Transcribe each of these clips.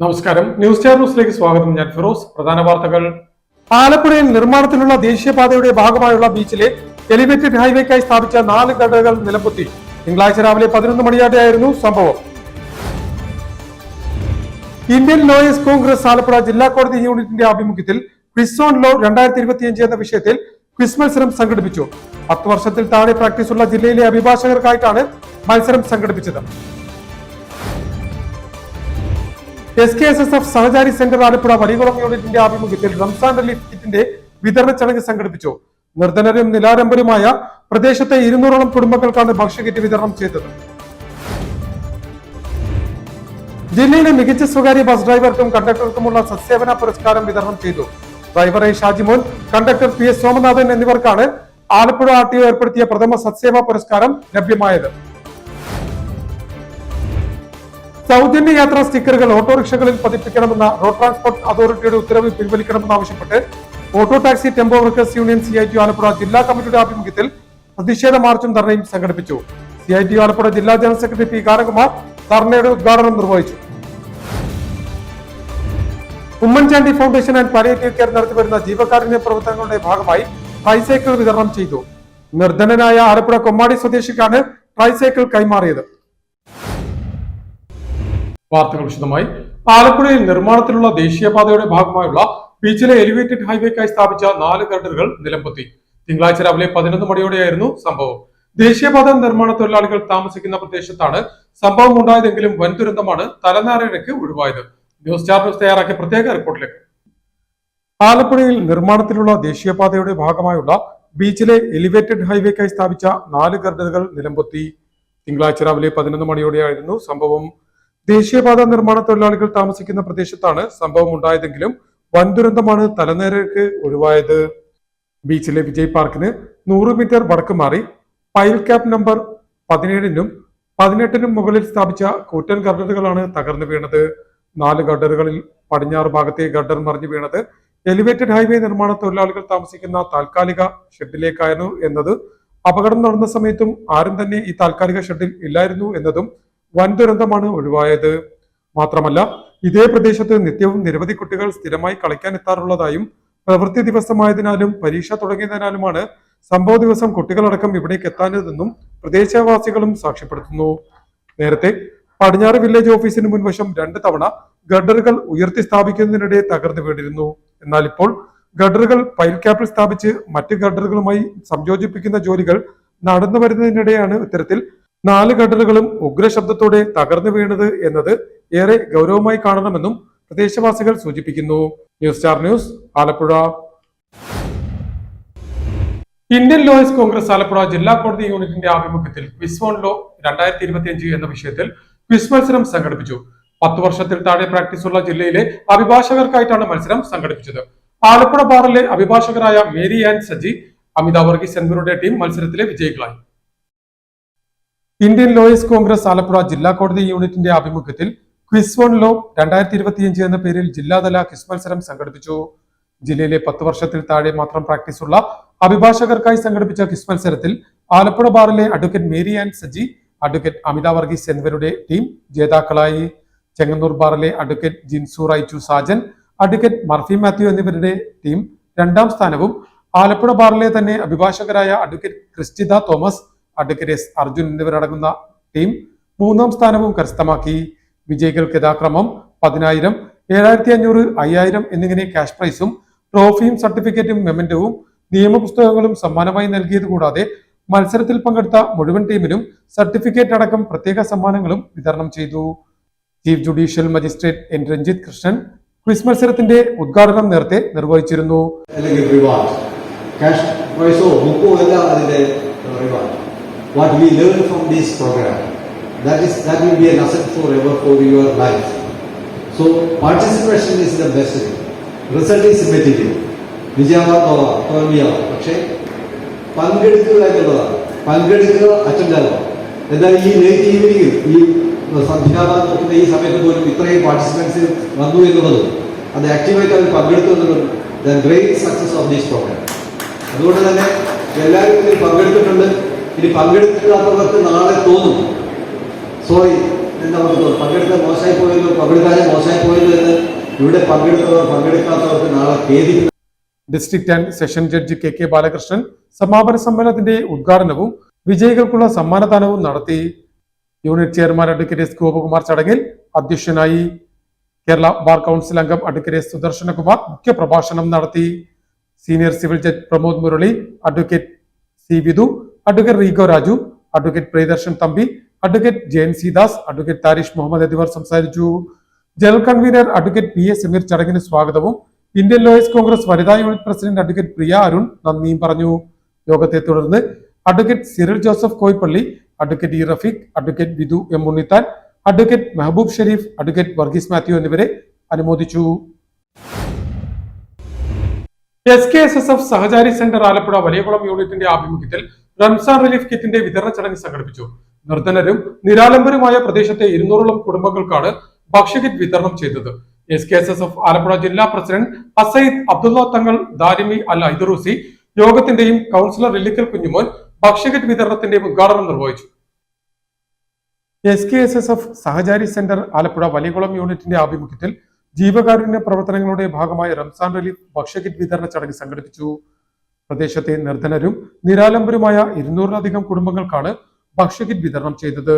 നമസ്കാരം, news star ന്യൂസിലേക്ക് സ്വാഗതം. ഞാൻ ഫിറോസ്. പ്രധാന വാർത്തകൾ. ആലപ്പുഴയിൽ നിർമ്മാണത്തിലുള്ള ദേശീയപാതയുടെ ഭാഗമായുള്ള ബീച്ചിലെ എലിവേറ്റഡ് ഹൈവേക്കായി സ്ഥാപിച്ച 4 ഗഡറുകൾ നിലംപൊത്തി. തിങ്കളാഴ്ച രാവിലെ 11 മണിയോടെയായിരുന്നു സംഭവം. ഇന്ത്യൻ ലോയേഴ്സ് കോൺഗ്രസ് ആലപ്പുഴ ജില്ലാ കോടതി യൂണിറ്റിന്റെ ആഭിമുഖ്യത്തിൽ ക്വിസ് ഓൺ ലോ 2025 എന്ന വിഷയത്തിൽ ക്വിസ് മത്സരം സംഘടിപ്പിച്ചു. 10 വർഷത്തിൽ താഴെ പ്രാക്ടീസുള്ള ജില്ലയിലെ അഭിഭാഷകർക്കായിട്ടാണ് മത്സരം സംഘടിപ്പിച്ചത്. SKSSF സഹചാരി സെന്റർ ആലപ്പുഴ വലികുളം യൂണിറ്റിന്റെ ആഭിമുഖ്യത്തിൽ റംസാൻ റിലീഫ് കിറ്റിന്റെ വിതരണ ചടങ്ങ് സംഘടിപ്പിച്ചു. നിർധനരും നിലാരംബരുമായ പ്രദേശത്തെ 200ഓളം കുടുംബങ്ങൾക്കാണ് ഭക്ഷ്യകിറ്റ് വിതരണം ചെയ്തത്. ജില്ലയിലെ മികച്ച സ്വകാര്യ ബസ് ഡ്രൈവർക്കും കണ്ടക്ടർക്കുമുള്ള സത്സേവന പുരസ്കാരം വിതരണം ചെയ്തു. Driver A Shajimon, conductor PS Somanathan എന്നിവർക്കാണ് ആലപ്പുഴ RTO ഏർപ്പെടുത്തിയ പ്രഥമ സത്സേവാ പുരസ്കാരം ലഭ്യമായത്. സൗജന്യ യാത്രാ സ്റ്റിക്കറുകൾ ഓട്ടോറിക്ഷകളിൽ പതിപ്പിക്കണമെന്ന റോഡ് ട്രാൻസ്പോർട്ട് അതോറിറ്റിയുടെ ഉത്തരവ് പിൻവലിക്കണമെന്നാവശ്യപ്പെട്ട് auto taxi tempo workers union CITU Alappuzha ജില്ലാ കമ്മിറ്റിയുടെ ആഭിമുഖ്യത്തിൽ പ്രതിഷേധ മാർച്ചും ധർണയും സംഘടിപ്പിച്ചു. CITU ആലപ്പുഴ ജില്ലാ ജനറൽ സെക്രട്ടറി P കാരകുമാർ ധർണയുടെ ഉദ്ഘാടനം നിർവഹിച്ചു. Oommen Chandy foundation and palliative care നടത്തിവരുന്ന ജീവകാരുണ്യ പ്രവർത്തനങ്ങളുടെ ഭാഗമായി ട്രൈസൈക്കിൾ വിതരണം ചെയ്തു. നിർധനനായ ആലപ്പുഴ കൊമ്മാടി സ്വദേശിക്കാണ് ട്രൈസൈക്കിൾ കൈമാറിയത്. വാർത്തകൾ വിശദമായി. ആലപ്പുഴയിൽ നിർമ്മാണത്തിലുള്ള ദേശീയപാതയുടെ ഭാഗമായുള്ള ബീച്ചിലെ എലിവേറ്റഡ് ഹൈവേക്കായി സ്ഥാപിച്ച 4 ഗർഡറുകൾ നിലംപൊത്തി. തിങ്കളാഴ്ച രാവിലെ 11 മണിയോടെയായിരുന്നു സംഭവം. ദേശീയപാത നിർമ്മാണ തൊഴിലാളികൾ താമസിക്കുന്ന പ്രദേശത്താണ് സംഭവം ഉണ്ടായതെങ്കിലും വൻ ദുരന്തമാണ് തലനാരിഴയ്ക്ക് ഒഴിവായത്. ന്യൂസ് സ്റ്റാർ ന്യൂസ് തയ്യാറാക്കിയ പ്രത്യേക റിപ്പോർട്ടിലേക്ക്. ആലപ്പുഴയിൽ നിർമ്മാണത്തിലുള്ള ദേശീയപാതയുടെ ഭാഗമായുള്ള ബീച്ചിലെ എലിവേറ്റഡ് ഹൈവേക്കായി സ്ഥാപിച്ച 4 ഗർഡറുകൾ നിലംപൊത്തി. തിങ്കളാഴ്ച രാവിലെ 11 മണിയോടെയായിരുന്നു സംഭവം. ദേശീയപാത നിർമ്മാണ തൊഴിലാളികൾ താമസിക്കുന്ന പ്രദേശത്താണ് സംഭവം ഉണ്ടായതെങ്കിലും വൻ ദുരന്തമാണ് തലനേരക്ക് ഒഴിവായത്. ബീച്ചിലെ വിജയ് പാർക്കിന് 100 മീറ്റർ വടക്ക് മാറി പൈൽ ക്യാപ്പ് നമ്പർ 17നും 18നും മുകളിൽ സ്ഥാപിച്ച കൂറ്റൻ ഗർഡറുകളാണ് തകർന്നു വീണത്. 4 ഗർഡറുകളിൽ പടിഞ്ഞാറ് ഭാഗത്തെ ഗർഡർ മറിഞ്ഞു വീണത് എലിവേറ്റഡ് ഹൈവേ നിർമ്മാണ തൊഴിലാളികൾ താമസിക്കുന്ന താൽക്കാലിക ഷെഡിലേക്കായിരുന്നു എന്നത് അപകടം നടന്ന സമയത്തും ആരും തന്നെ ഈ താൽക്കാലിക ഷെഡിൽ ഇല്ലായിരുന്നു എന്നതും വൻ ദുരന്തമാണ് ഒഴിവായത്. മാത്രമല്ല, ഇതേ പ്രദേശത്ത് നിത്യവും നിരവധി കുട്ടികൾ സ്ഥിരമായി കളിക്കാൻ എത്താറുള്ളതായും പ്രവൃത്തി ദിവസമായതിനാലും പരീക്ഷ തുടങ്ങിയതിനാലുമാണ് സംഭവ ദിവസം കുട്ടികളടക്കം ഇവിടേക്ക് എത്താഞ്ഞതെന്നും പ്രദേശവാസികളും സാക്ഷ്യപ്പെടുത്തുന്നു. നേരത്തെ പടിഞ്ഞാറ് വില്ലേജ് ഓഫീസിന് മുൻവശം 2 തവണ ഗഡറുകൾ ഉയർത്തി സ്ഥാപിക്കുന്നതിനിടെ തകർന്നു വീണിരുന്നു. എന്നാൽ ഇപ്പോൾ ഗഡറുകൾ പൈൽ ക്യാപ്പിൽ സ്ഥാപിച്ച് മറ്റ് ഗഡറുകളുമായി സംയോജിപ്പിക്കുന്ന ജോലികൾ നടന്നു വരുന്നതിനിടെയാണ് ഇത്തരത്തിൽ 4 ഗഡറുകളും ഉഗ്രശബ്ദത്തോടെ തകർന്നു വീണത് എന്നത് ഏറെ ഗൗരവമായി കാണണമെന്നും പ്രദേശവാസികൾ സൂചിപ്പിക്കുന്നു. News star news Alappuzha. Indian Lawyers Congress Alappuzha ജില്ലാ കോടതി യൂണിറ്റിന്റെ ആഭിമുഖ്യത്തിൽ ക്വിസ് ഓൺ ലോ 2025 എന്ന വിഷയത്തിൽ ക്വിസ് മത്സരം സംഘടിപ്പിച്ചു. 10 വർഷത്തിൽ താഴെ പ്രാക്ടീസുള്ള ജില്ലയിലെ അഭിഭാഷകർക്കായിട്ടാണ് മത്സരം സംഘടിപ്പിച്ചത്. ആലപ്പുഴ ബാറിലെ അഭിഭാഷകരായ മേരി ആൻ സജി, അമിത വർഗീസ് എന്നിവരുടെ ടീം മത്സരത്തിലെ വിജയികളായി. ഇന്ത്യൻ ലോയേഴ്സ് കോൺഗ്രസ് ആലപ്പുഴ ജില്ലാ കോടതി യൂണിറ്റിന്റെ ആഭിമുഖ്യത്തിൽ ക്വിസ് ഓൺ ലോ 2025 എന്ന പേരിൽ ജില്ലാതല ക്വിസ് മത്സരം സംഘടിപ്പിച്ചു. ജില്ലയിലെ 10 വർഷത്തിൽ താഴെ മാത്രം പ്രാക്ടീസുള്ള അഭിഭാഷകർക്കായി സംഘടിപ്പിച്ച ക്വിസ് മത്സരത്തിൽ ആലപ്പുഴ ബാറിലെ അഡ്വക്കേറ്റ് മേരി ആൻ സജി, അഡ്വക്കേറ്റ് അമിത വർഗീസ് എന്നിവരുടെ ടീം ജേതാക്കളായി. ചെങ്ങന്നൂർ ബാറിലെ അഡ്വക്കേറ്റ് ജിൻസു റൈച്ചു സാജൻ, അഡ്വക്കേറ്റ് മർഫി മാത്യു എന്നിവരുടെ ടീം 2ാം സ്ഥാനവും ആലപ്പുഴ ബാറിലെ തന്നെ അഭിഭാഷകരായ advocate Christitha Thomas, advocate S Arjun എന്നിവരടങ്ങുന്ന ടീം 3ാം സ്ഥാനവും കരസ്ഥമാക്കി. വിജയികൾക്ക് യഥാക്രമം 10,000, 7,500, 5,000 എന്നിങ്ങനെ ക്യാഷ് പ്രൈസും ട്രോഫിയും സർട്ടിഫിക്കറ്റും മെമന്റവും നിയമപുസ്തകങ്ങളും സമ്മാനമായി നൽകിയത് കൂടാതെ മത്സരത്തിൽ പങ്കെടുത്ത മുഴുവൻ ടീമിനും സർട്ടിഫിക്കറ്റ് അടക്കം പ്രത്യേക സമ്മാനങ്ങളും വിതരണം ചെയ്തു. Chief judicial magistrate N Ranjith Krishnan quiz മത്സരത്തിന്റെ ഉദ്ഘാടനം നേരത്തെ നിർവഹിച്ചിരുന്നു. What we learn from this program, that will be an asset forever for your life. So participation is the best thing. Result is material. വിജയമാവാ തോൽവിയാവാം, പക്ഷേ പങ്കെടുക്കുക എന്നുള്ളതാണ്. പങ്കെടുക്കുക അറ്റൻഡാവാം. എന്നാൽ ഈ ലേറ്റ് ഈവനിങ് ഈ സംവിധാനം നോക്കുന്ന ഈ സമയത്ത് പോലും ഇത്രയും പാർട്ടിസിപ്പൻസ് വന്നു എന്നുള്ളതും അത് ആക്റ്റീവായിട്ട് അവർ പങ്കെടുത്തു എന്നുള്ളതും the great success of this programme. അതുകൊണ്ട് തന്നെ എല്ലാവരും ഇതിൽ പങ്കെടുത്തിട്ടുണ്ട്. ഇനി പങ്കെടുക്കാത്തവർക്ക് നാളെ തോന്നും സോറി നമുക്ക് പങ്കെടുക്കാൻ മോശമായി പോയല്ലോ, പങ്കെടുക്കാതെ മോശമായി പോയല്ലോ എന്ന് ഇവിടെ പങ്കെടുത്തവർ പങ്കെടുക്കാത്തവർക്ക് നാളെ ഖേദിക്കും. District and session judge K Balakrishnan സമാപന സമ്മേളനത്തിന്റെ ഉദ്ഘാടനവും വിജയികൾക്കുള്ള സമ്മാനദാനവും നടത്തി. Unit chairman advocate S Gopakumar ചടങ്ങിൽ അധ്യക്ഷനായി. കേരള ബാർ കൗൺസിൽ അംഗം അഡ്വക്കേറ്റ് എസ് സുദർശനകുമാർ മുഖ്യപ്രഭാഷണം നടത്തി. Senior civil judge Pramod Murali, advocate C Vidhu, advocate Rego Raju, advocate Priyadarshan Thampi, advocate Jayan Seedas, advocate Tharish Muhammad എന്നിവർ സംസാരിച്ചു. General convener advocate P A Sameer ചടങ്ങിന് സ്വാഗതവും ഇന്ത്യൻ ലോയേഴ്സ് കോൺഗ്രസ് വനിതാ യൂണിറ്റ് പ്രസിഡന്റ് അഡ്വക്കേറ്റ് പ്രിയ അരുൺ നന്ദിയും പറഞ്ഞു. യോഗത്തെ തുടർന്ന് advocate Cyril Joseph Koippally, advocate E Rafeeq, advocate Vidhu M Unnithan, advocate Mehaboob Shereef, advocate Varghese Mathew എന്നിവരെ അനുമോദിച്ചു. SKSSF സഹചാരി സെന്റർ ആലപ്പുഴ വലിയകുളം യൂണിറ്റിന്റെ ആഭിമുഖ്യത്തിൽ റംസാൻ റിലീഫ് കിറ്റിന്റെ വിതരണ ചടങ്ങ് സംഘടിപ്പിച്ചു. നിർധനരും നിരാലംബരുമായ പ്രദേശത്തെ 200ഓളം കുടുംബങ്ങൾക്കാണ് ഭക്ഷ്യകിറ്റ് വിതരണം ചെയ്തത്. SKSSF ആലപ്പുഴ ജില്ലാ പ്രസിഡന്റ് അസൈദ് അബ്ദുള്ള തങ്ങൾ ദാരിമി അൽ ഐദറൂസി യോഗത്തിന്റെയും കൗൺസിലർ ഇല്ലിക്കൽ കുഞ്ഞുമോൻ ഭക്ഷ്യകിറ്റ് വിതരണത്തിന്റെയും ഉദ്ഘാടനം നിർവഹിച്ചു. SKSSF സഹചാരി സെന്റർ ആലപ്പുഴ വലിയകുളം യൂണിറ്റിന്റെ ആഭിമുഖ്യത്തിൽ ജീവകാരുണ്യ പ്രവർത്തനങ്ങളുടെ ഭാഗമായി റംസാൻ റിലീഫ് ഭക്ഷ്യകിറ്റ് വിതരണ ചടങ്ങ് സംഘടിപ്പിച്ചു. പ്രദേശത്തെ നിർധനരും നിരാലംബരുമായ 200ലധികം കുടുംബങ്ങൾക്കാണ് ഭക്ഷ്യകിറ്റ് വിതരണം ചെയ്തത്.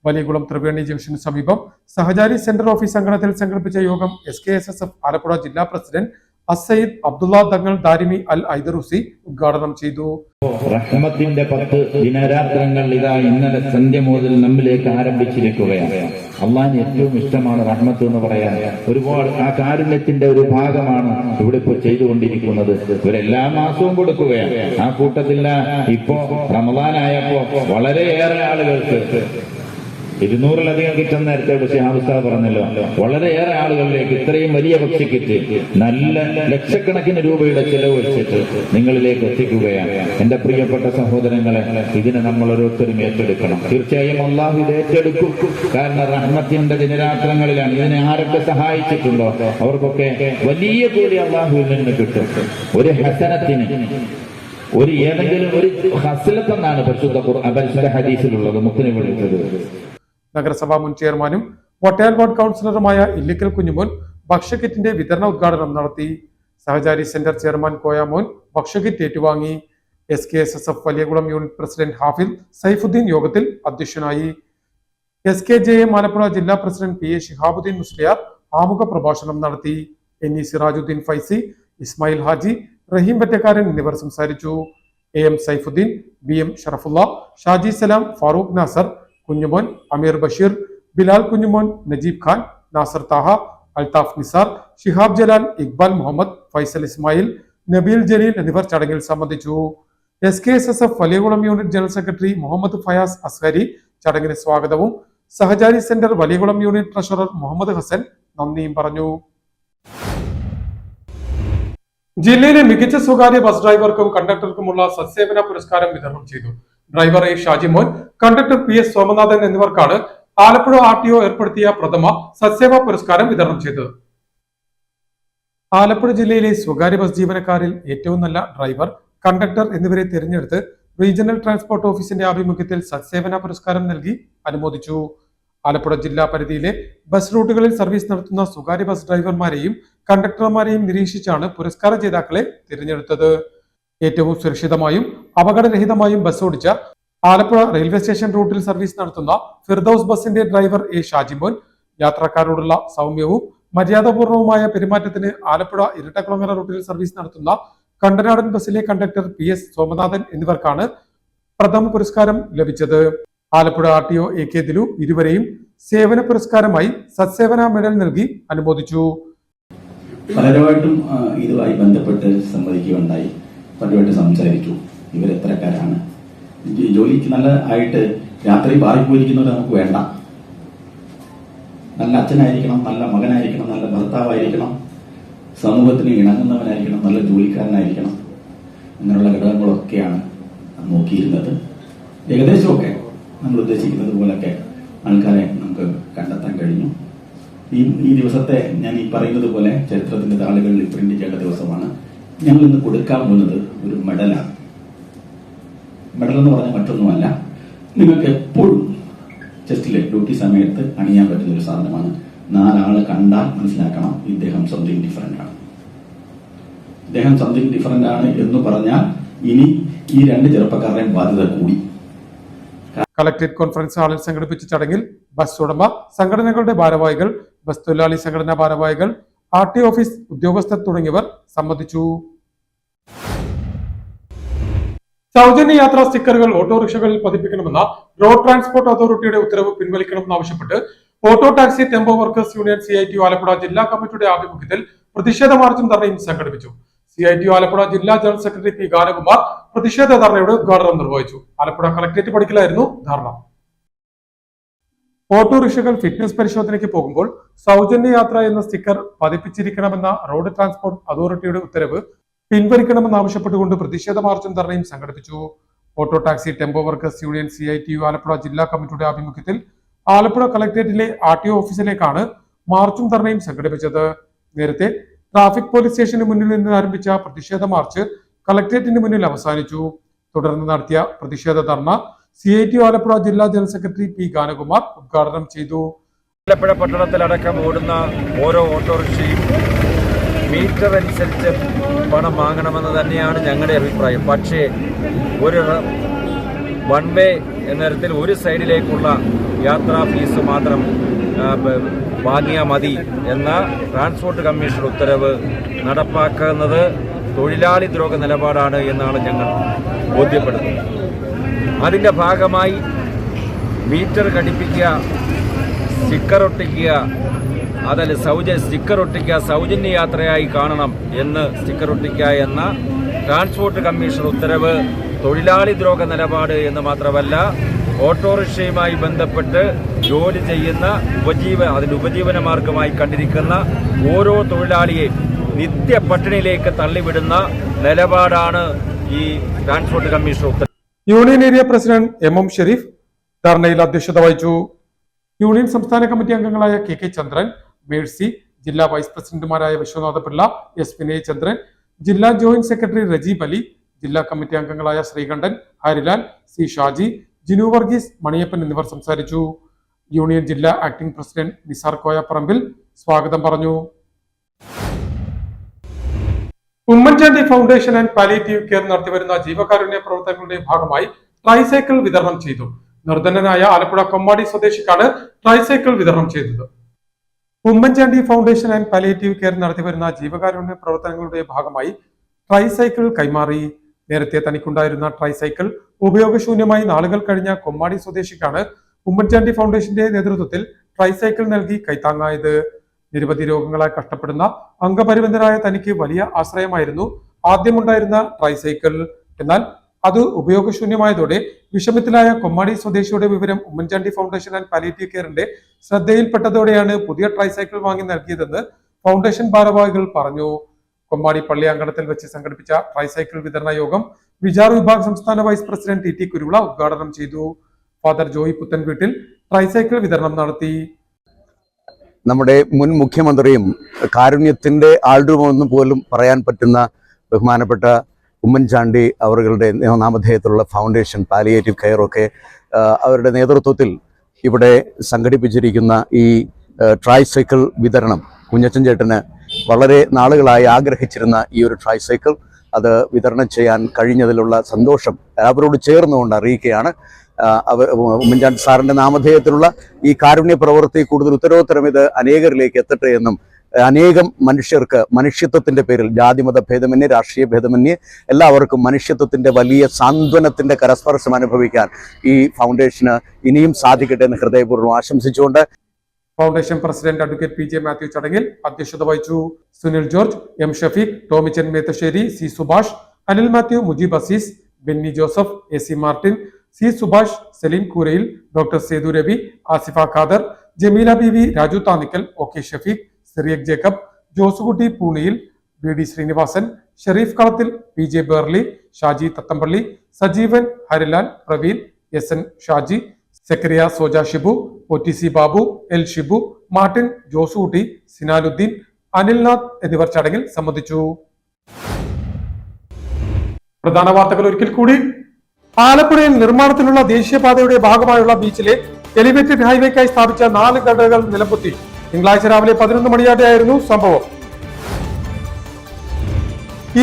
വലിയകുളം ത്രിവേണി ജംഗ്ഷന് സമീപം സഹചാരി സെന്റർ ഓഫീസ് അങ്കണത്തിൽ സംഘടിപ്പിച്ച യോഗം SKSSF ആലപ്പുഴ ജില്ലാ പ്രസിഡന്റ് അസൈദ് അബ്ദുള്ള തങ്ങൾ ദാരിമി അൽ ഐദറൂസി ഉദ്ഘാടനം ചെയ്തു. റഹ്മത്തിന്റെ 10 ദിനരാത്രങ്ങൾ ഇതാ ഇന്നലെ സന്ധ്യ മുതൽ നമ്മിലേക്ക് ആരംഭിച്ചിരിക്കുകയാണ്. അള്ളാഹിന് ഏറ്റവും ഇഷ്ടമാണ് റഹ്മത്ത് എന്ന് പറയാൻ. ഒരുപാട് ആ കാരുണ്യത്തിന്റെ ഒരു ഭാഗമാണ് ഇവിടെ ഇപ്പോൾ ചെയ്തുകൊണ്ടിരിക്കുന്നത്. ഇവരെല്ലാ മാസവും കൊടുക്കുകയാണ്. ആ കൂട്ടത്തിൽ ഇപ്പോ റമദാനായപ്പോ വളരെയേറെ ആളുകൾക്ക് 200ലധികം കിട്ടുന്ന നേരത്തെ ഷിഹാബ് പറഞ്ഞല്ലോ, വളരെയേറെ ആളുകളിലേക്ക് ഇത്രയും വലിയ ഭക്ഷ്യക്കിറ്റ് നല്ല ലക്ഷക്കണക്കിന് രൂപയുടെ ചെലവ് വെച്ചിട്ട് നിങ്ങളിലേക്ക് എത്തിക്കുകയാണ്. എന്റെ പ്രിയപ്പെട്ട സഹോദരങ്ങളെ, ഇതിനെ നമ്മൾ ഓരോരുത്തരും ഏറ്റെടുക്കണം. തീർച്ചയായും അള്ളാഹു ഇത് ഏറ്റെടുക്കും. കാരണം റഹ്മത്തിന്റെ ദിനരാത്രങ്ങളിലാണ്. ഇതിനെ ആരൊക്കെ സഹായിച്ചിട്ടുണ്ടോ അവർക്കൊക്കെ വലിയ കൂലി അള്ളാഹുവിൽ നിന്ന് കിട്ടും. ഒരു ഹസനത്തിന് ഒരു ഏതെങ്കിലും ഒരു ഹസ്ലത്തെന്നാണ് പരിശുദ്ധ ഹദീസിലുള്ളത് മുത്തിനെ വിളിച്ചത്. നഗരസഭാ മുൻ ചെയർമാനും വട്ടയാൽ വാർഡ് കൗൺസിലറുമായ ഇല്ലിക്കൽ കുഞ്ഞുമോൻ ഭക്ഷ്യക്കിറ്റിന്റെ വിതരണ ഉദ്ഘാടനം നടത്തി. സഹചാരി സെന്റർ ചെയർമാൻ കോയാമോൻ ഭക്ഷ്യക്കിറ്റ് ഏറ്റുവാങ്ങി. SKSSF വലിയകുളം യൂണിറ്റ് പ്രസിഡന്റ് ഹാഫിൽ സൈഫുദ്ദീൻ യോഗത്തിൽ അധ്യക്ഷനായി. SKJM ആലപ്പുഴ ജില്ലാ പ്രസിഡന്റ് PA ഷിഹാബുദ്ദീൻ മുസ്ലിയാർ ആമുഖ പ്രഭാഷണം നടത്തി. NE സിറാജുദ്ദീൻ ഫൈസി, ഇസ്മായിൽ ഹാജി, റഹീം വറ്റക്കാരൻ എന്നിവർ സംസാരിച്ചു. AM സൈഫുദ്ദീൻ, BM ഷറഫുള്ള, ഷാജി സലാം, ഫാറൂഖ് നാസർ, കുഞ്ഞുമോൻ, അമീർ ബഷീർ, ബിലാൽ കുഞ്ഞുമോൻ, നജീബ് ഖാൻ, നാസർ താഹ, അൽതാഫ് നിസാർ, ഷിഹാബ് ജലാൽ, ഇക്ബാൽ മുഹമ്മദ്, ഫൈസൽ ഇസ്മായിൽ, നബീൽ ജലീൽ എന്നിവർ ചടങ്ങിൽ സംബന്ധിച്ചു. SKSSF Valiyakulam unit general secretary Muhammad Fayas Azhari ചടങ്ങിന് സ്വാഗതവും Sahachari centre Valiyakulam unit treasurer Muhammad Hasan നന്ദിയും പറഞ്ഞു. ജില്ലയിലെ മികച്ച സ്വകാര്യ ബസ് ഡ്രൈവർക്കും കണ്ടക്ടർക്കുമുള്ള സത്സേവന പുരസ്കാരം വിതരണം ചെയ്തു. Driver A Shajimon, conductor PS Somanathan എന്നിവർക്കാണ് ആലപ്പുഴ RTO ഏർപ്പെടുത്തിയ പ്രഥമ സത്സേവാ പുരസ്കാരം വിതരണം ചെയ്തത്. ആലപ്പുഴ ജില്ലയിലെ സ്വകാര്യ ബസ് ജീവനക്കാരിൽ ഏറ്റവും നല്ല ഡ്രൈവർ, കണ്ടക്ടർ എന്നിവരെ തിരഞ്ഞെടുത്ത് റീജിയണൽ ട്രാൻസ്പോർട്ട് ഓഫീസിന്റെ ആഭിമുഖ്യത്തിൽ സത്സേവന പുരസ്കാരം നൽകി അനുമോദിച്ചു. ആലപ്പുഴ ജില്ലാ പരിധിയിലെ ബസ് റൂട്ടുകളിൽ സർവീസ് നടത്തുന്ന സ്വകാര്യ ബസ് ഡ്രൈവർമാരെയും കണ്ടക്ടർമാരെയും നിരീക്ഷിച്ചാണ് പുരസ്കാര ജേതാക്കളെ തിരഞ്ഞെടുത്തത്. ഏറ്റവും സുരക്ഷിതമായും അപകടരഹിതമായും ബസ് ഓടിച്ച ആലപ്പുഴ റെയിൽവേ സ്റ്റേഷൻ റൂട്ടിൽ സർവീസ് നടത്തുന്ന ഫിർദൌസ് ബസിന്റെ ഡ്രൈവർ A ഷാജിമോൻ, യാത്രക്കാരോടുള്ള സൗമ്യവും മര്യാദപൂർവവുമായ പെരുമാറ്റത്തിന് ആലപ്പുഴ ഇരട്ടക്കുളങ്ങര റൂട്ടിൽ സർവീസ് നടത്തുന്ന കണ്ടനാടൻ ബസിലെ കണ്ടക്ടർ PS സോമനാഥൻ എന്നിവർക്കാണ് പ്രഥമ പുരസ്കാരം ലഭിച്ചത്. ആലപ്പുഴ RTO AK ദിലു ഇരുവരെയും സേവന പുരസ്കാരമായി സത്സേവന മെഡൽ നൽകി അനുമോദിച്ചു. പലരുമായിട്ടും ഇതുമായി ബന്ധപ്പെട്ട് സംവദിക്കുകയുണ്ടായി, പലരുമായിട്ട് സംസാരിച്ചു. ഇവരെത്രക്കാരാണ്, ജോലിക്ക് നല്ല ആയിട്ട് രാത്രി ബാറിൽ പോയിരിക്കുന്നവർ നമുക്ക് വേണ്ട. നല്ല അച്ഛനായിരിക്കണം, നല്ല മകനായിരിക്കണം, നല്ല ഭർത്താവായിരിക്കണം, സമൂഹത്തിന് ഇണങ്ങുന്നവനായിരിക്കണം, നല്ല ജോലിക്കാരനായിരിക്കണം. അങ്ങനെയുള്ള ഘടകങ്ങളൊക്കെയാണ് നോക്കിയിരുന്നത്. ഏകദേശമൊക്കെ നമ്മൾ ഉദ്ദേശിക്കുന്നത് പോലൊക്കെ ആൾക്കാരെ നമുക്ക് കണ്ടെത്താൻ കഴിഞ്ഞു. ഈ ദിവസത്തെ ഞാൻ ഈ പറയുന്നത് പോലെ ചരിത്രത്തിന്റെ താളുകളിൽ പ്രിന്റ് ചെയ്യേണ്ട ദിവസമാണ്. ഞങ്ങൾ ഇന്ന് കൊടുക്കാൻ പോകുന്നത് ഒരു മെഡലാണ്. മെഡൽ എന്ന് പറഞ്ഞാൽ മറ്റൊന്നുമല്ല, നിങ്ങൾക്ക് എപ്പോഴും ചെസ്റ്റിലെ ഡ്യൂട്ടി സമയത്ത് അണിയാൻ പറ്റുന്ന ഒരു സാധനമാണ്. 4 ആള് കണ്ടാൽ മനസ്സിലാക്കണം ഇദ്ദേഹം സംതിങ് ഡിഫറന്റ് ആണ്. ഇദ്ദേഹം സംതിങ് ഡിഫറന്റ് ആണ് എന്ന് പറഞ്ഞാൽ ഇനി ഈ 2 ചെറുപ്പക്കാരുടെയും ബാധ്യത കൂടി. കളക്ടറേറ്റ് കോൺഫറൻസ് ഹാളിൽ സംഘടിപ്പിച്ച ചടങ്ങിൽ ബസ് ഉടമ സംഘടനകളുടെ ഭാരവാഹികൾ, ബസ് തൊഴിലാളി സംഘടനാ ഭാരവാഹികൾ, RT ഓഫീസ് ഉദ്യോഗസ്ഥർ തുടങ്ങിയവർ സംബന്ധിച്ചു. സൗജന്യ യാത്രാ സ്റ്റിക്കറുകൾ ഓട്ടോറിക്ഷകളിൽ പതിപ്പിക്കണമെന്ന റോഡ് ട്രാൻസ്പോർട്ട് അതോറിറ്റിയുടെ ഉത്തരവ് പിൻവലിക്കണമെന്നാവശ്യപ്പെട്ട് auto taxi tempo workers union CITU Alappuzha ജില്ലാ കമ്മിറ്റിയുടെ ആഭിമുഖ്യത്തിൽ പ്രതിഷേധ മാർച്ചും ധർണയും സംഘടിപ്പിച്ചു. CITU ആലപ്പുഴ ജില്ലാ ജനറൽ സെക്രട്ടറി P. ഗാനകുമാർ പ്രതിഷേധ ധർണയുടെ ഉദ്ഘാടനം നിർവഹിച്ചു. ആലപ്പുഴ കളക്ടറേറ്റ് പടിക്കലായിരുന്നു ധർണ. ഓട്ടോറിക്ഷകൾ ഫിറ്റ്നസ് പരിശോധനയ്ക്ക് പോകുമ്പോൾ സൗജന്യ യാത്ര എന്ന സ്റ്റിക്കർ പതിപ്പിച്ചിരിക്കണമെന്ന റോഡ് ട്രാൻസ്പോർട്ട് അതോറിറ്റിയുടെ ഉത്തരവ് പിൻവലിക്കണമെന്നാവശ്യപ്പെട്ടുകൊണ്ട് പ്രതിഷേധ മാർച്ചും ധർണയും സംഘടിപ്പിച്ചു. Auto taxi tempo workers union CITU Alappuzha ജില്ലാ കമ്മിറ്റിയുടെ ആഭിമുഖ്യത്തിൽ ആലപ്പുഴ കളക്ടറേറ്റിലെ RTO ഓഫീസിലേക്കാണ് മാർച്ചും ധർണയും സംഘടിപ്പിച്ചത്. നേരത്തെ ട്രാഫിക് പോലീസ് സ്റ്റേഷന് മുന്നിൽ നിന്ന് ആരംഭിച്ച പ്രതിഷേധ മാർച്ച് കളക്ടറേറ്റിന് മുന്നിൽ അവസാനിച്ചു. തുടർന്ന് നടത്തിയ പ്രതിഷേധ ധർണ CITU ആലപ്പുഴ ജില്ലാ ജനറൽ സെക്രട്ടറി P. ഗാനകുമാർ ഉദ്ഘാടനം ചെയ്തു. ആലപ്പുഴ പട്ടണത്തിലടക്കം ഓടുന്ന ഓരോ ഓട്ടോറിക്ഷയും മീറ്റർ അനുസരിച്ച് പണം വാങ്ങണമെന്ന് തന്നെയാണ് ഞങ്ങളുടെ അഭിപ്രായം. പക്ഷേ ഒരു വൺ വേ എന്ന തരത്തിൽ ഒരു സൈഡിലേക്കുള്ള യാത്രാ ഫീസ് മാത്രം വാങ്ങിയാൽ മതി എന്ന ട്രാൻസ്പോർട്ട് കമ്മീഷൻ ഉത്തരവ് നടപ്പാക്കുന്നത് തൊഴിലാളി ദ്രോഹ നിലപാടാണ് എന്നാണ് ഞങ്ങൾ ബോധ്യപ്പെടുന്നത്. അതിൻ്റെ ഭാഗമായി മീറ്റർ ഘടിപ്പിക്കുക, സ്റ്റിക്കർ ഒട്ടിക്കുക, അതല്ല സ്റ്റിക്കർ ഒട്ടിക്കുക സൗജന്യ യാത്രയായി കാണണം എന്ന് സ്റ്റിക്കർ ഒട്ടിക്കുക എന്ന ട്രാൻസ്പോർട്ട് കമ്മീഷൻ ഉത്തരവ് തൊഴിലാളി ദ്രോഹ നിലപാട് എന്ന് മാത്രമല്ല, ഓട്ടോറിക്ഷയുമായി ബന്ധപ്പെട്ട് ജോലി ചെയ്യുന്ന അതിൻ്റെ ഉപജീവന മാർഗമായി കണ്ടിരിക്കുന്ന ഓരോ തൊഴിലാളിയെയും നിത്യ പട്ടിണിയിലേക്ക് തള്ളിവിടുന്ന നിലപാടാണ് ഈ ട്രാൻസ്പോർട്ട് കമ്മീഷൻ ഉത്തരവ്. Union area president MM Sharif ധർണയിൽ അധ്യക്ഷത വഹിച്ചു. യൂണിയൻ സംസ്ഥാന കമ്മിറ്റി അംഗങ്ങളായ KK ചന്ദ്രൻ, മേഴ്സി, ജില്ലാ വൈസ് പ്രസിഡന്റുമാരായ വിശ്വനാഥ പിള്ള, S. വിനയ് ചന്ദ്രൻ, ജില്ലാ ജോയിന്റ് സെക്രട്ടറി റജീബ് അലി, ജില്ലാ കമ്മിറ്റി അംഗങ്ങളായ ശ്രീകണ്ഠൻ, ഹരിലാൽ, C. ഷാജി, ജിനു വർഗീസ്, മണിയപ്പൻ എന്നിവർ സംസാരിച്ചു. യൂണിയൻ ജില്ലാ ആക്ടിംഗ് പ്രസിഡന്റ് നിസാർ കോയപ്പറമ്പിൽ സ്വാഗതം പറഞ്ഞു. Oommen Chandy foundation and palliative care നടത്തിവരുന്ന ജീവകാരുണ്യ പ്രവർത്തനങ്ങളുടെ ഭാഗമായി ട്രൈസൈക്കിൾ വിതരണം ചെയ്തു. നിർധനനായ ആലപ്പുഴ കൊമ്മാടി സ്വദേശിക്കാണ് ട്രൈസൈക്കിൾ വിതരണം ചെയ്തത്. Oommen Chandy foundation and palliative care നടത്തിവരുന്ന ജീവകാരുണ്യ പ്രവർത്തനങ്ങളുടെ ഭാഗമായി ട്രൈസൈക്കിൾ കൈമാറി. നേരത്തെ തനിക്കുണ്ടായിരുന്ന ട്രൈസൈക്കിൾ ഉപയോഗശൂന്യമായി നാളുകൾ കഴിഞ്ഞ കൊമ്മാടി സ്വദേശിക്കാണ് ഉമ്മൻചാണ്ടി ഫൗണ്ടേഷന്റെ നേതൃത്വത്തിൽ ട്രൈസൈക്കിൾ നൽകി കൈത്താങ്ങായത്. നിരവധി രോഗങ്ങളാൽ കഷ്ടപ്പെടുന്ന അംഗപരിമിതനായ തനിക്ക് വലിയ ആശ്രയമായിരുന്നു ആദ്യമുണ്ടായിരുന്ന ട്രൈസൈക്കിൾ. എന്നാൽ അത് ഉപയോഗശൂന്യമായതോടെ വിഷമത്തിലായ കൊമ്മാടി സ്വദേശിയുടെ വിവരം ഉമ്മൻചാണ്ടി ഫൗണ്ടേഷൻ ആൻഡ് പാലിയേറ്റീവ് കെയറിന്റെ ശ്രദ്ധയിൽപ്പെട്ടതോടെയാണ് പുതിയ ട്രൈസൈക്കിൾ വാങ്ങി നൽകിയതെന്ന് ഫൗണ്ടേഷൻ ഭാരവാഹികൾ പറഞ്ഞു. കൊമ്മാടി പള്ളി അങ്കണത്തിൽ വെച്ച് സംഘടിപ്പിച്ച ട്രൈസൈക്കിൾ വിതരണ യോഗം വിചാർ വിഭാഗ് സംസ്ഥാന വൈസ് പ്രസിഡന്റ് TT കുരുവിള ഉദ്ഘാടനം ചെയ്തു. ഫാദർ ജോയി പുത്തൻ വീട്ടിൽ ട്രൈസൈക്കിൾ വിതരണം നടത്തി. നമ്മുടെ മുൻ മുഖ്യമന്ത്രിയും കാരുണ്യത്തിന്റെ ആൾരൂപമെന്ന് പോലും പറയാൻ പറ്റുന്ന ബഹുമാനപ്പെട്ട ഉമ്മൻചാണ്ടി അവരുടെ നാമധേയത്തിലുള്ള ഫൗണ്ടേഷൻ പാലിയേറ്റീവ് കെയർ ഒക്കെ അവരുടെ നേതൃത്വത്തിൽ ഇവിടെ സംഘടിപ്പിച്ചിരിക്കുന്ന ഈ ട്രൈസൈക്കിൾ വിതരണം കുഞ്ഞച്ചൻ ചേട്ടന് വളരെ നാളുകളായി ആഗ്രഹിച്ചിരുന്ന ഈ ഒരു ട്രൈസൈക്കിൾ അത് വിതരണം ചെയ്യാൻ കഴിഞ്ഞതിലുള്ള സന്തോഷം അവരോട് ചേർന്നുകൊണ്ട് അറിയിക്കുകയാണ്. ഉമ്മൻചാണ്ടി സാറിന്റെ നാമധേയത്തിലുള്ള ഈ കാരുണ്യ പ്രവൃത്തി കൂടുതൽ ഉത്തരോത്തരം ഇത് അനേകരിലേക്ക് എത്തട്ടെ എന്നും അനേകം മനുഷ്യർക്ക് മനുഷ്യത്വത്തിന്റെ പേരിൽ ജാതിമത ഭേദമന്യേ രാഷ്ട്രീയ ഭേദമന്യേ എല്ലാവർക്കും മനുഷ്യത്വത്തിന്റെ വലിയ സാന്ത്വനത്തിന്റെ കരസ്പർശം അനുഭവിക്കാൻ ഈ ഫൗണ്ടേഷന് ഇനിയും സാധിക്കട്ടെ എന്ന് ഹൃദയപൂർവ്വം ആശംസിച്ചുകൊണ്ട് foundation president advocate PJ Mathew ചടങ്ങിൽ അധ്യക്ഷത വഹിച്ചു. Sunil George, M. Shafeeq, Tomichan Methasseri, C. Subhash, Anil Mathew, Mujeeb Azeez, Benny Joseph, AC Martin, C. Subhash, Saleem Koorayil, doctor Sethu Ravi, Asifa Khader, Jameela Beevi, Raju Thannikkal, OK Shafeeq, Cyriac Jacob, Josekutty Pooniyil, BD Srinivasan, Sherif Kalathil, PJ Berly, Shaji Thathampally, Sajeevan, Harilal, Praveen, SN Shaji, Sekriya Soja Shibu, OTC Babu, L. Shibu, Martin, Josekutty, സിനാലുദ്ദീൻ, Anilnath എന്നിവർ ചടങ്ങിൽ സംബന്ധിച്ചു. പ്രധാന വാർത്തകൾ ഒരിക്കൽ കൂടി. ആലപ്പുഴയിൽ നിർമ്മാണത്തിലുള്ള ദേശീയപാതയുടെ ഭാഗമായുള്ള ബീച്ചിലെ എലിവേറ്റഡ് ഹൈവേക്കായി സ്ഥാപിച്ച 4 ഗർഡറുകൾ നിലംപൊത്തി. തിങ്കളാഴ്ച രാവിലെ 11 മണിയോടെയായിരുന്നു സംഭവം.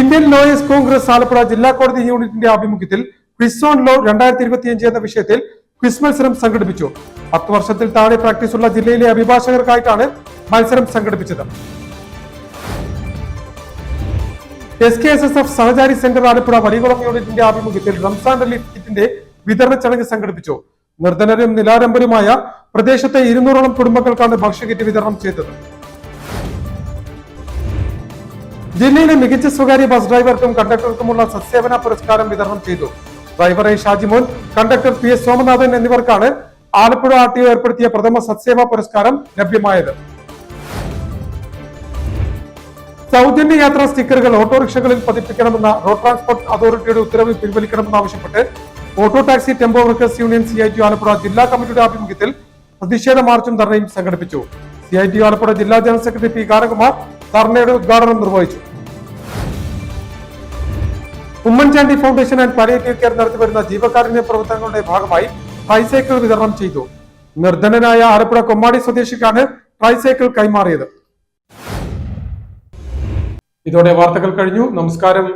ഇന്ത്യൻ ലോയേഴ്സ് കോൺഗ്രസ് ആലപ്പുഴ ജില്ലാ കോടതി യൂണിറ്റിന്റെ ആഭിമുഖ്യത്തിൽ ക്വിസ് ഓൺ ലോ 2025 എന്ന വിഷയത്തിൽ ക്വിസ് മത്സരം സംഘടിപ്പിച്ചു. 10 വർഷത്തിൽ താഴെ പ്രാക്ടീസുള്ള ജില്ലയിലെ അഭിഭാഷകർക്കായിട്ടാണ് മത്സരം സംഘടിപ്പിച്ചത്. SKSSF സഹചാരി സെന്റർ ആലപ്പുഴ വലികുളം യൂണിറ്റിന്റെ ആഭിമുഖ്യത്തിൽ റംസാൻ റിലീഫ് കിറ്റിന്റെ വിതരണ ചടങ്ങ് സംഘടിപ്പിച്ചു. നിർധനരും നിലാരംബരുമായ പ്രദേശത്തെ 200ഓളം കുടുംബങ്ങൾക്കാണ് ഭക്ഷ്യകിറ്റ് വിതരണം ചെയ്തത്. ജില്ലയിലെ മികച്ച സ്വകാര്യ ബസ് ഡ്രൈവർക്കും കണ്ടക്ടർക്കുമുള്ള സത്സേവന പുരസ്കാരം വിതരണം ചെയ്തു. Driver A Shajimon, conductor PS Somanathan എന്നിവർക്കാണ് ആലപ്പുഴ RTO ഏർപ്പെടുത്തിയ പ്രഥമ സത്സേവാ പുരസ്കാരം ലഭ്യമായത്. സൗജന്യ യാത്രാ സ്റ്റിക്കറുകൾ ഓട്ടോറിക്ഷകളിൽ പതിപ്പിക്കണമെന്ന റോഡ് ട്രാൻസ്പോർട്ട് അതോറിറ്റിയുടെ ഉത്തരവ് പിൻവലിക്കണമെന്നാവശ്യപ്പെട്ട് auto taxi tempo workers union CITU Alappuzha ജില്ലാ കമ്മിറ്റിയുടെ ആഭിമുഖ്യത്തിൽ പ്രതിഷേധ മാർച്ചും ധർണയും സംഘടിപ്പിച്ചു. CITU ആലപ്പുഴ ജില്ലാ ജനറൽ സെക്രട്ടറി P കാരകുമാർ ധർണയുടെ ഉദ്ഘാടനം നിർവഹിച്ചു. Oommen Chandy foundation and palliative care നടത്തിവരുന്ന ജീവകാരുണ്യ പ്രവർത്തനങ്ങളുടെ ഭാഗമായി ട്രൈസൈക്കിൾ വിതരണം ചെയ്തു. നിർധനനായ ആലപ്പുഴ കൊമ്മാടി സ്വദേശിക്കാണ് ട്രൈസൈക്കിൾ കൈമാറിയത്. ഇതോടെ വാർത്തകൾ കഴിഞ്ഞു. നമസ്കാരം.